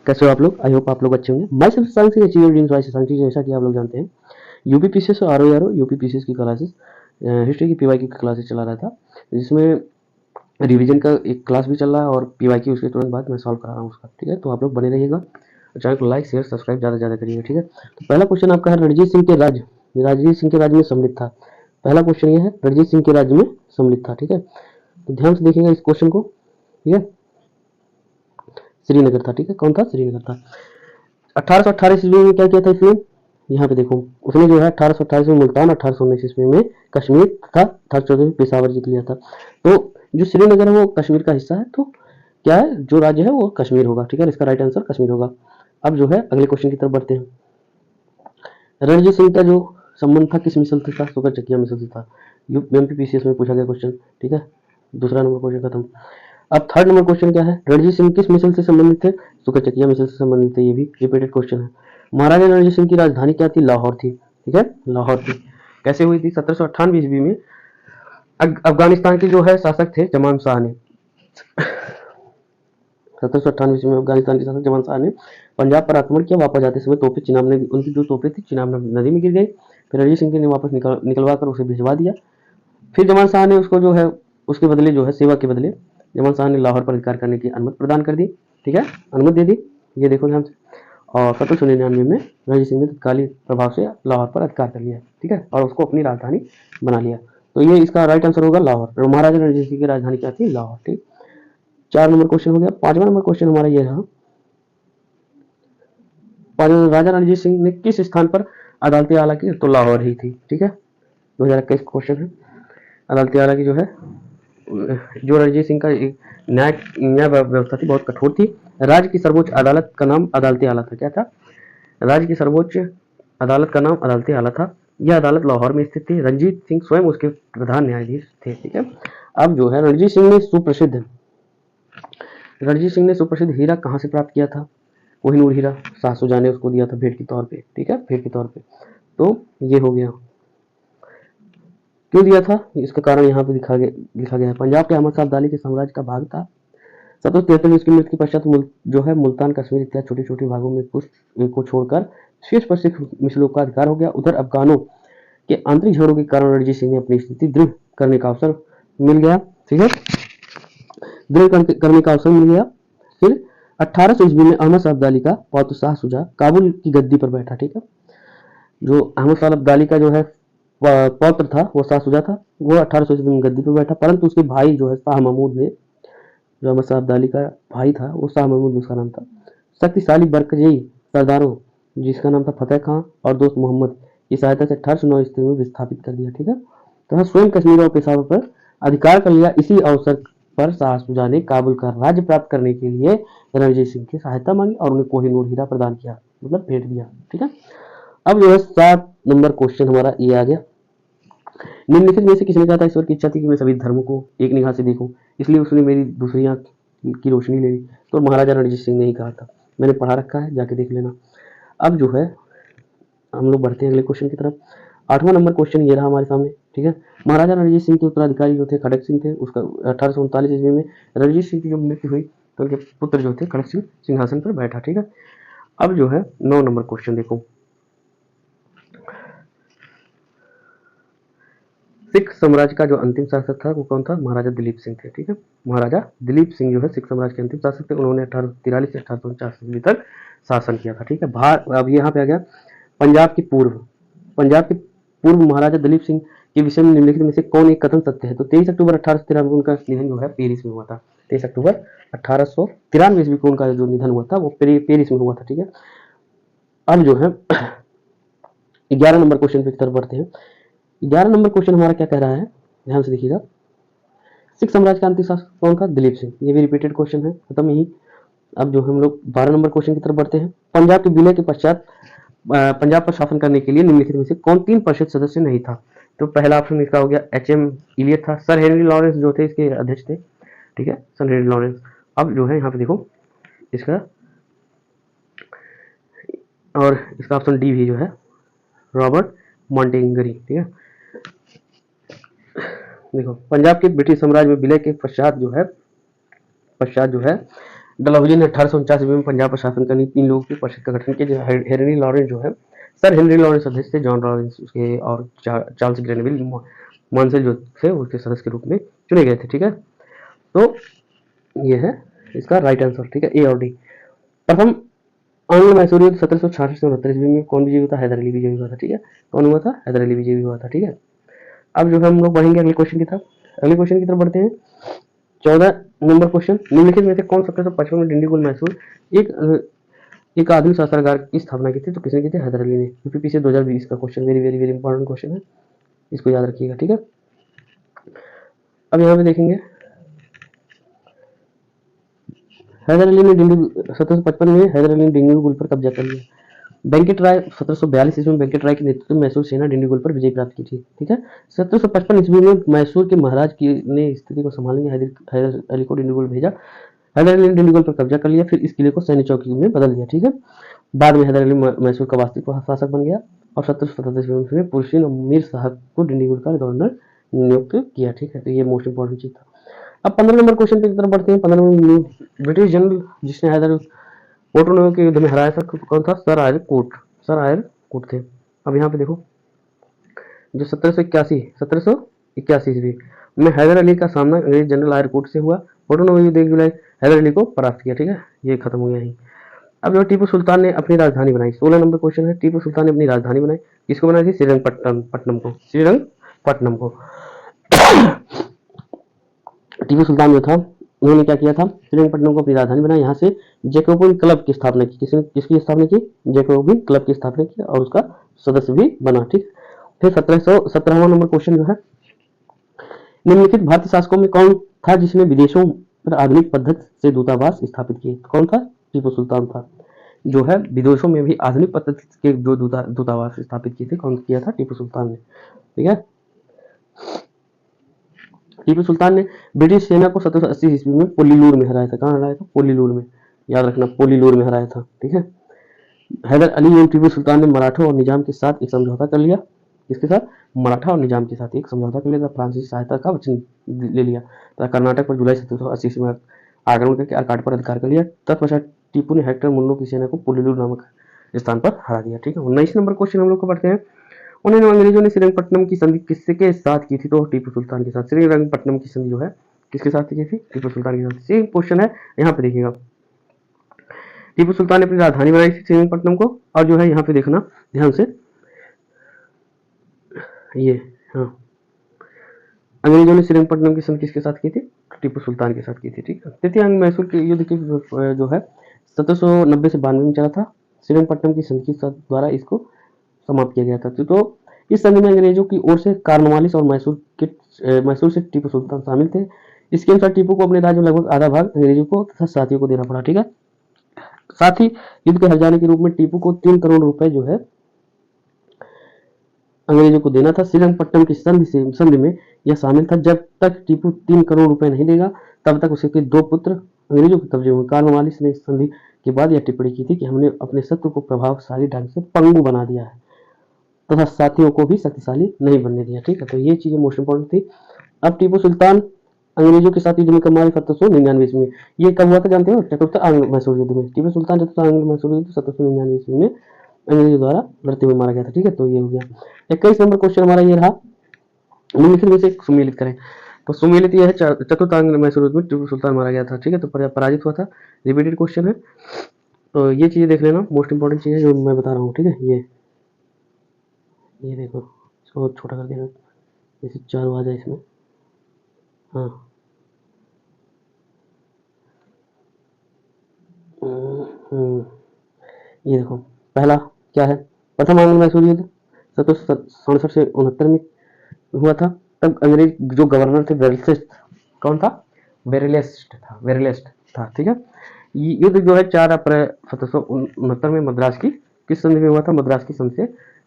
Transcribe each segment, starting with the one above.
कैसे हो आप लोग? आई होप आप लोग अच्छे होंगे। Myself Shashank Singh, achieve your dreams by Shashank Singh. जैसा कि आप लोग जानते हैं, यूपीपीसीएस और आरओ यूपीपीसीएस की क्लासेस, हिस्ट्री की पीवाई की क्लासेस चला रहा था, जिसमें रिवीजन का एक क्लास भी चल रहा है और पीवाई की उसके तुरंत बाद मैं सॉल्व करा रहा हूँ उसका। ठीक है, तो आप लोग बने रहिएगा, चैनल को लाइक शेयर सब्सक्राइब ज़्यादा से ज़्यादा करिएगा। ठीक है, तो पहला क्वेश्चन आपका है, रणजीत सिंह के राज्य में सम्मिलित था। पहला क्वेश्चन ये है, रणजीत सिंह के राज्य में सम्मिलित था। ठीक है, तो ध्यान से देखिएगा इस क्वेश्चन को। ठीक है, श्रीनगर था। ठीक है, कौन था? श्रीनगर था। 1818 ईस्वी में क्या किया था इसने? यहाँ पे देखो, उसने जो है 1828 में मुल्तान, 1819 ईस्वी में कश्मीर तथा 1814 में पेशावर जीत लिया था। तो जो श्रीनगर है वो कश्मीर का हिस्सा है, तो क्या है, जो राज्य है वो कश्मीर होगा। ठीक है, इसका राइट आंसर कश्मीर होगा। अब जो है अगले क्वेश्चन की तरफ बढ़ते हैं। रणजीत सिंह का जो संबंध था किस मिसल से था? सुकर चकिया मिसल से था। एमपीपीसीएस में पूछा गया क्वेश्चन। ठीक है, दूसरा नंबर क्वेश्चन खत्म। अब थर्ड नंबर क्वेश्चन क्या है? रणजीत सिंह किस मिसल से संबंधित थे? सुकर चकिया मिसल से संबंधित थे। ये भी रिपीटेड क्वेश्चन है। महाराजा रणजीत सिंह की राजधानी क्या थी? लाहौर थी। ठीक है, लाहौर थी। कैसे हुई थी? 1798 ईस्वी में अफगानिस्तान के जो है शासक थे जमान शाह ने, 1798 ईस्वी में अफगानिस्तान के शासक जमान शाह ने पंजाब पर आक्रमण किया। वापस जाते समय तोपें चिनाब नदी, उनकी जो तोपें थी चिनाब नदी में गिर गई। फिर रणजीत सिंह ने वापस निकलवा कर उसे भिजवा दिया। फिर जमान शाह ने उसको जो है उसके बदले जो है सेवा के बदले जमान शाह ने लाहौर पर अधिकार करने की अनुमति प्रदान कर दी। ठीक है, अनुमति दे दी। ये देखो ध्यान से। और 1799 में रणजीत सिंह ने तत्कालीन प्रभाव से लाहौर पर अधिकार कर लिया। ठीक है, और उसको अपनी राजधानी बना लिया। तो ये इसका राइट आंसर होगा लाहौर। महाराजा रणजीत सिंह की राजधानी क्या थी? लाहौर। ठीक, 4 नंबर क्वेश्चन हो गया। 5वां नंबर क्वेश्चन हमारा ये रहा, राजा रणजीत सिंह ने किस स्थान पर अदालत आला की? तो लाहौर ही थी। ठीक है, 2021 क्वेश्चन है। अदालत आला की जो है, जो रणजीत सिंह का न्याय व्यवस्था थी बहुत कठोर थी। राज्य की सर्वोच्च अदालत का नाम अदालत आला था। क्या था? राज्य की सर्वोच्च अदालत का नाम अदालत आला था। यह अदालत लाहौर में स्थित थी। रणजीत सिंह स्वयं उसके प्रधान न्यायाधीश थे। ठीक है, अब जो है रणजीत सिंह ने सुप्रसिद्ध हीरा कहाँ से प्राप्त किया था? कोहिनूर हीरा। शाह सुजा ने उसको दिया था भेंट के तौर पे। ठीक है, भेंट के तौर पे। तो ये हो गया। क्यों दिया था इसका कारण यहाँ पे लिखा गया है। पंजाब के अहमद शाह अब्दाली के साम्राज्य का भाग था। 1773 में इसकी मृत्यु के पश्चात जो है मुल्तान, कश्मीर इत्यादि छोटे छोटे भागों में को छोड़कर शेष पर सिख मिसलों का अधिकार हो गया। उधर अफगानों के आंतरिक झगड़ों के कारण रणजीत सिंह ने अपनी स्थिति दृढ़ करने का अवसर मिल गया। ठीक है, दृढ़ करने का अवसर मिल गया। फिर 1800 ईस्वी में अहमद शाह अब्दाली का पौत्र शाह सुजा काबुल की गद्दी पर बैठा। ठीक है, जो अहमद शाह अब्दाली का जो है पौत्र था वो शाह सुजा था। वो 1800 ईस्वी में गद्दी पर बैठा, परंतु उसके भाई जो है शाह महमूद ने, जो अहमद शाह अब्दाली का भाई था वो शाह महमूद उसका नाम था, शक्तिशाली बरकजई सरदारों जिसका नाम था फतेह खां और दोस्त मोहम्मद की सहायता से 1809 ईस्वी में विस्थापित कर दिया। ठीक है, तो स्वयं कश्मीर और पेशावर पर अधिकार कर लिया। इसी अवसर पर शाह सुजा ने काबुल का राज्य प्राप्त करने के लिए रणजीत सिंह की सहायता मांगी और उन्हें कोहिनूर हीरा प्रदान किया, मतलब भेंट दिया। ठीक है, अब जो है 7 नंबर क्वेश्चन हमारा ये आ गया। निम्नलिखित में से किसने कहा था ईश्वर की इच्छा थी कि मैं सभी धर्मों को एक निगाह से देखूं, इसलिए उसने मेरी दूसरी आंख की रोशनी ले ली? तो महाराजा रणजीत सिंह ने ही कहा था। मैंने पढ़ा रखा है, जाके देख लेना। अब जो है हम लोग बढ़ते हैं अगले क्वेश्चन की तरफ। 8वां नंबर क्वेश्चन ये रहा हमारे सामने। ठीक है, महाराजा रणजीत सिंह के उत्तराधिकारी जो थे खड़क सिंह थे। उसका 1839 ईस्वी में रणजीत सिंह की जो मृत्यु हुई तो उनके पुत्र जो थे खड़क सिंह सिंहासन पर बैठा। ठीक है, अब जो है 9 नंबर क्वेश्चन देखो। सिख साम्राज्य का जो अंतिम शासक था वो कौन था? महाराजा दिलीप सिंह थे। ठीक है, महाराजा दिलीप सिंह जो है सिख साम्राज्य के अंतिम शासक थे। उन्होंने 1843 से 1849 ईस्वी तक शासन किया था। ठीक है, अब यहाँ पे आ गया पंजाब के पूर्व महाराजा दिलीप सिंह के विषय में निम्नलिखित में से कौन एक कथन सत्य है? तो 23 अक्टूबर 1813 में उनका निधन जो है पेरिस में हुआ था। 23 अक्टूबर 1893 ईस्वी को उनका जो निधन हुआ था वो पेरिस में हुआ था। ठीक है, अब जो है 11 नंबर क्वेश्चन की तरफ बढ़ते हैं। 11 नंबर क्वेश्चन हमारा क्या कह रहा है, ध्यान से देखिएगा। सिख साम्राज्य का अंतिम शासक कौन था? दिलीप सिंह। ये भी रिपीटेड क्वेश्चन है, खत्म यही। अब जो हम लोग 12 नंबर क्वेश्चन की तरफ बढ़ते हैं। पंजाब के विलय के पश्चात पंजाब पर शासन करने के लिए निम्नलिखित में से कौन 3 परिषद सदस्य नहीं था? तो पहला ऑप्शन इसका हो गया एच.एम. इलियट था। सर हेनरी लॉरेंस जो थे इसके अध्यक्ष थे। ठीक है, सर हेनरी लॉरेंस। अब जो है यहाँ पे देखो इसका, और इसका ऑप्शन डी भी जो है रॉबर्ट मॉन्टेगरी। ठीक है, देखो पंजाब के ब्रिटिश साम्राज्य में विलय के पश्चात जो है डलहौजी ने 1849 में पंजाब पर शासन करनी 3 लोगों की परिषद का गठन किया। हेनरी लॉरेंस जो है, सर हेनरी लॉरेंस सदस्य थे, जॉन लॉरेंस उसके और चार्ल्स ग्रेनविल मॉन्सेल जो थे उसके सदस्य के रूप में चुने गए थे। ठीक है, तो ये है इसका राइट आंसर। ठीक है, ए और डी। प्रथम आंग्ल मैसूर युद्ध 1766 से 69 ईस्वी में कौन विजयी हुआ था? हैदर अली विजयी हुआ था। ठीक है, कौन हुआ था? हैदर अली विजयी हुआ था। ठीक है, अब जो है हम लोग बढ़ेंगे अगले क्वेश्चन की तरफ। अगले क्वेश्चन की तरफ बढ़ते हैं। 14 नंबर क्वेश्चन, निम्नलिखित में से कौन 1755 में डिंडीगुल मैसूर एक आधुनिक शास्त्रागार की स्थापना की थी? तो किसने की थी? हैदर अली ने। यूपीपीसी 2020 का question, very very very important question है, इसको याद रखिएगा। ठीक है, अब यहाँ पे देखेंगे हैदर अली ने 1755 में हैदर अली ने डिंडीगुल पर कब्जा कर लिया। वेंकट राय 1742 ईस्वी में वेंकट राय के नेतृत्व में मैसूर सेना डिंडीगुल पर विजय प्राप्त की थी। ठीक है, 1755 ईस्वी में मैसूर के महाराज ने स्थिति को संभालने हैदर अली को डिंडीगुल भेजा। हैदर अली ने डिंडीगुल पर कब्जा कर लिया, फिर इस किले को सैन्य चौकी में बदल दिया। ठीक है, बाद में हैदर अली मैसूर का वास्तविक शासक बन गया और 1777 में पुरशीन मीर साहब को डिंडीगुल का गवर्नर नियुक्त किया। ठीक है, तो ये मोस्ट इंपॉर्टेंट चीज था। अब 15 नंबर क्वेश्चन की तरफ बढ़ते हैं। 15 में ब्रिटिश जनरल जिसने हैदर पोर्टोनो के युद्ध में हराया था कौन था? सर आयर कोट। सर आयर कोट थे। अब यहाँ पे देखो, जो 1781 ईस्वी में हैदर अली का सामना अंग्रेज जनरल आयर कोट से हुआ। पोर्टोनो युद्ध जुलाई हैदर अली को परास्त किया। ठीक है, ये खत्म हो गया यही। अब जो टीपू सुल्तान ने अपनी राजधानी बनाई, 16 नंबर क्वेश्चन है। टीपू सुल्तान ने अपनी राजधानी बनाई, किसको बनाई थी? श्रीरंगपट्टनम को। टीपू सुल्तान जो था उन्होंने क्या किया था? श्रीरंगपट्टनम को अपनी राजधानी बनाई। यहाँ से जैकोबिन क्लब की स्थापना की। किसकी स्थापना की? जैकोबिन क्लब की स्थापना की और उसका सदस्य भी बना। ठीक, फिर 1717वां नंबर क्वेश्चन जो है, निम्नलिखित भारतीय शासकों में कौन था जिसने विदेशों पर आधुनिक पद्धति से दूतावास स्थापित किए? कौन था? टीपू सुल्तान था, जो है विदेशों में भी आधुनिक पद्धति के जो दूतावास स्थापित किए थे। कौन किया था? टीपू सुल्तान ने। ठीक है, टीपू सुल्तान ने ब्रिटिश सेना को 1780 ईस्वी में पोलीलूर में हराया था। कहाँ हराया था? पोलीलूर में, याद रखना, पोलीलूर में हराया था। ठीक है, हैदर अली एवं टीपू सुल्तान ने मराठों और निजाम के साथ एक समझौता कर लिया। किसके साथ? मराठा और निजाम के साथ एक समझौता कर लिया था। फ्रांसीसी सहायता का वचन ले लिया तथा कर्नाटक पर जुलाई 1780 ईस्वी में आक्रमण करके अर्काट पर अधिकार कर लिया। तत्पश्चात टीपू ने हेक्टर मुन्नो की सेना को पोलीलूर नामक स्थान पर हरा दिया। ठीक है, 19 नंबर क्वेश्चन हम लोग को पढ़ते हैं। उन्होंने अंग्रेजों ने श्रीरंगपट्टनम की संधि किसके साथ की थी? तो टीपू सुल्तान के साथ। श्रीरंगपट्टनम की संधि जो है किसके साथ की थी? टीपू सुल्तान के साथ। सेम क्वेश्चन है, यहाँ पे देखिएगा। टीपू सुल्तान ने अपनी राजधानी बनाई थी श्रीरंगपट्टनम को, और जो है यहाँ पे देखना ध्यान से, ये हाँ, अंग्रेजों ने श्रीरंगपट्टनम की संधि किसके साथ की थी? टीपू सुल्तान के साथ की थी। ठीक है, तृतीय अंग मैसूर के युद्ध की जो है 1790 से 92 में चला था। श्रीरंगपट्टनम की संधि के द्वारा इसको समाप्त किया गया था। तो इस संधि में अंग्रेजों की ओर से कार्नवालिस और मैसूर से टीपू सुल्तान शामिल थे। इसके अनुसार टीपू को अपने राज्य में लगभग आधा भाग अंग्रेजों को तथा साथियों को देना पड़ा। ठीक है, साथ ही युद्ध के हर्जाने के रूप में टीपू को 3 करोड़ रुपए जो है अंग्रेजों को देना था। श्रीरंगपट्टनम की संधि में यह शामिल था। जब तक टीपू 3 करोड़ रुपए नहीं देगा तब तक उसके 2 पुत्र अंग्रेजों के कब्जे में। कार्नवालिस ने इस संधि के बाद यह टिप्पणी की थी कि हमने अपने शत्रु को प्रभावशाली ढंग से पंगु बना दिया है तथा साथियों को भी शक्तिशाली नहीं बनने दिया। ठीक है, तो ये चीजें मोस्ट इंपोर्टेंट थी। अब टीपू सुल्तान अंग्रेजों के साथ युद्ध में कब मारे? 1799 में। ये कब हुआ था जानते हो? चतुर्थ आंग्ल मैसूर युद्ध में। टीपू सुल्तान चतुर्थ आंग्ल मैसूर युद्ध 1799 ईस्वी में अंग्रेजों द्वारा लड़ते हुए मारा गया था। ठीक है, तो ये हो गया। 21 नंबर क्वेश्चन हमारा ये रहा, निम्नलिखित में से सुमेलित करें। तो सुमेलित यह है, चतुर्थ आंग्ल मैसूर युद्ध में टीपू सुल्तान मारा गया था। ठीक है, तो पराजित हुआ था, रिपीटेड क्वेश्चन है, तो ये चीजें देख लेना, मोस्ट इंपॉर्टेंट चीज है जो मैं बता रहा हूँ। ठीक है, ये देखो, इसको छोटा कर देना, जैसे 4 आ जाए इसमें। हाँ, ये देखो, पहला क्या है? प्रथम आंग्ल मैसूर युद्ध 1767 से 69 में हुआ था। तब अंग्रेज जो गवर्नर थे वेरलेस्ट, कौन था? वेरलेस्ट था। ठीक है, ये युद्ध जो है 4 अप्रैल 1769 में मद्रास की किस संधि में हुआ था? मद्रास की संधि से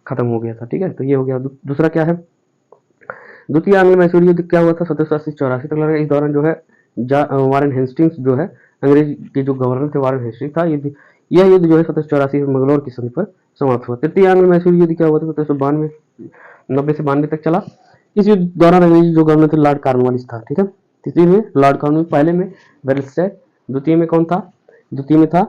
खत्म हो गया था। ठीक है, तो ये हो गया। दूसरा क्या है? द्वितीय आंग्ल मैसूर युद्ध क्या हुआ था? 1780 से 84 तक लगा। इस दौरान जो है वारेन हेस्टिंग्स जो है अंग्रेज के जो गवर्नर थे वारेन हेस्टिंग्स था। यह युद्ध जो है 1784 में मंगलौर की संधि पर समाप्त हुआ। तृतीय आंग्ल मैसूर युद्ध क्या हुआ था? 1792 90 से 92 तक चला। इस युद्ध दौरान अंग्रेजी जो गवर्नर थे लॉर्ड कॉर्नवालिस था। ठीक है, तीसरी में लॉर्ड कॉर्नवालिस, पहले में वेल्सटेड द्वितीय में कौन था? द्वितीय में था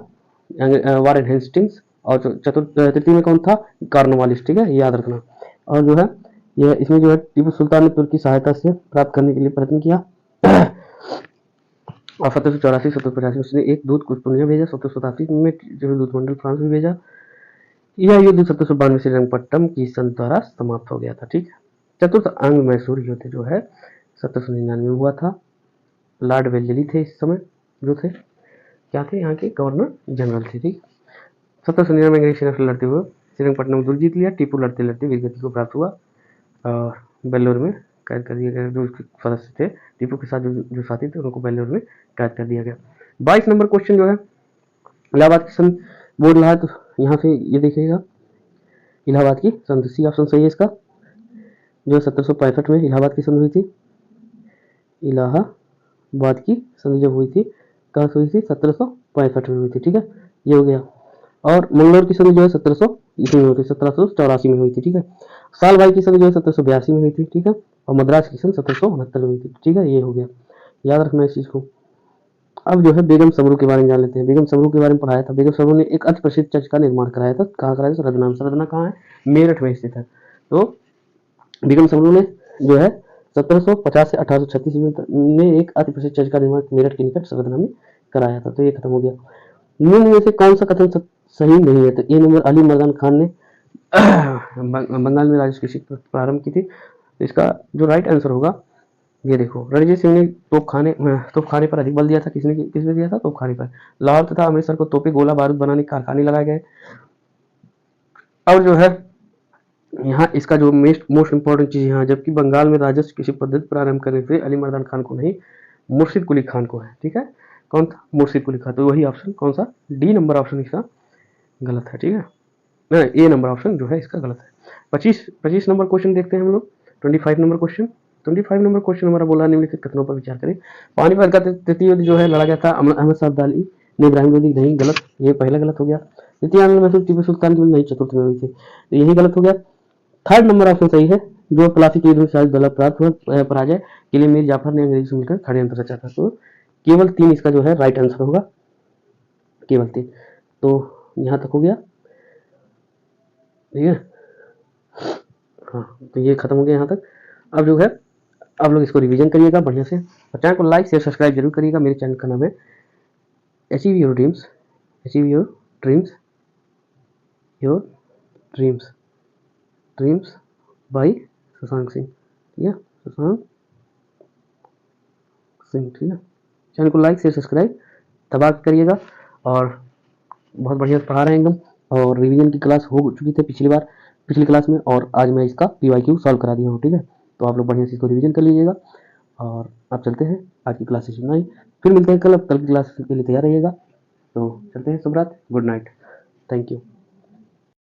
वारेन हेस्टिंग्स, और तृतीय में कौन था? कॉर्नवालिस। ठीक है, ये याद रखना। और जो है यह इसमें जो है टीपू सुल्तान ने तुर्की सहायता से प्राप्त करने के लिए प्रयत्न किया। और 1784 1785 उसने एक दूत कुछ पुनिया भेजा। 1787 में जो है दूतमंडल फ्रांस में भेजा। यह युद्ध 1792 श्रीरंगपट्टनम की संत द्वारा समाप्त हो गया था। ठीक है। चतुर्थ अंग मैसूर युद्ध जो है 1799 में हुआ था। लॉर्ड वेलेस्ली थे इस समय, जो थे क्या थे? यहाँ के गवर्नर जनरल थे। ठीक। 1799 में अंग्रेज सेना से लड़ते हुए श्रीरंगपट्टनम दुर्ग जीत लिया। टीपू लड़ते लड़ते वीरगति को प्राप्त हुआ और बेल्लोर में कैद कर दिया गया। जो उसके सदस्य थे टीपू के साथ जो साथी थे उनको बेल्लोर में कैद कर दिया गया। 22 नंबर क्वेश्चन जो है इलाहाबाद की संधि बोल रहा है, तो यहाँ से ये देखिएगा इलाहाबाद की संधि, सी ऑप्शन सही है इसका। जो 1765 में इलाहाबाद की संधि हुई थी। इलाहाबाद की संधि जब हुई थी कहाँ से हुई थी? 1765 में हुई थी। ठीक है, ये हो गया। और मंगलोर की संधि जो है 1700 ईस्वी में हुई थी, 1784 में हुई थी। ठीक है। साल भाई की संधि जो है 1782 में हुई थी। ठीक है। और मद्रास की संधि 1769 में हुई थी। ठीक है, ये हो गया, याद रखना इस चीज को। अब जो है बेगम समरू के बारे में जान लेते हैं। बेगम समरू के बारे में पढ़ाया था। बेगम समरू ने एक अति प्रसिद्ध चर्च का निर्माण कराया था। कहाँ कराया था? सरदना में। सरदना कहाँ है? मेरठ में स्थित है। तो बेगम समरू ने जो है 1750 से 1836 में एक अति प्रसिद्ध चर्च का निर्माण मेरठ के निकट सरदना में कराया था। तो ये खत्म हो गया। निम्न में से कौन सा कथन सही नहीं है? तो ए नंबर, अली मर्दान खान ने बंगाल में राजस्व की प्रारंभ की थी। तो इसका जो राइट आंसर होगा ये देखो, रणजीत सिंह ने तोपखाने पर अधिक बल दिया था। किसने दिया था? तोपखाने पर। लाहौर तथा अमृतसर को तोपे गोला बारूद बनाने के कारखाने लगाए गए। और जो है यहाँ इसका जो मोस्ट इंपॉर्टेंट चीज यहाँ, जबकि बंगाल में राजस्व कृषि पद्धति प्रारंभ करने से अली मर्दान खान को नहीं, मुर्शिद कुली खान को है। ठीक है, कौन था? मुर्शिद कुली खान। तो वही ऑप्शन कौन सा? डी नंबर ऑप्शन इसका गलत है। ठीक है, ए नंबर ऑप्शन जो है इसका गलत है। 25 नंबर क्वेश्चन देखते हैं हम लोग। 25 नंबर क्वेश्चन। 25 नंबर क्वेश्चन हमारा बोला निम्नलिखित कथनों पर विचार करें। पानीपत का तृतीय युद्ध जो है लड़ा गया था अहमद शाह अब्दाली ने इब्राहिम लोदी। नहीं, गलत, ये पहला गलत हो गया। द्वितीय आंग्ल मैसूर टीपू सुल्तान की नहीं, चतुर्थ में हुई थी, तो यही गलत हो गया। थर्ड नंबर ऑप्शन सही है। जो प्लासी के युद्ध में शायद गलत प्राप्त हुआ पराजय के लिए मीर जाफर ने अंग्रेजी से मिलकर षड्यंत्र रचा था। तो केवल 3 इसका जो है राइट आंसर होगा, केवल 3। तो यहाँ तक हो गया। ठीक है, हाँ, तो ये खत्म हो गया यहाँ तक। अब जो है आप लोग इसको रिवीजन करिएगा बढ़िया से, और चैनल को लाइक शेयर सब्सक्राइब जरूर करिएगा। मेरे चैनल का नाम है achieve your dreams, achieve your dreams, your dreams, dreams by Shashank Singh. ठीक है, शशांक सिंह। ठीक है, चैनल को लाइक शेयर सब्सक्राइब दबा करिएगा। और बहुत बढ़िया पढ़ा रहे हैं एकदम। और रिवीजन की क्लास हो चुकी थी पिछली क्लास में, और आज मैं इसका PYQ सॉल्व करा दिया हूँ। ठीक है, तो आप लोग बढ़िया से इसको रिवीजन कर लीजिएगा। और आप चलते हैं, आज की क्लास इतना ही। फिर मिलते हैं कल की क्लास के लिए तैयार रहिएगा। तो चलते हैं, शुभ रात, गुड नाइट, थैंक यू।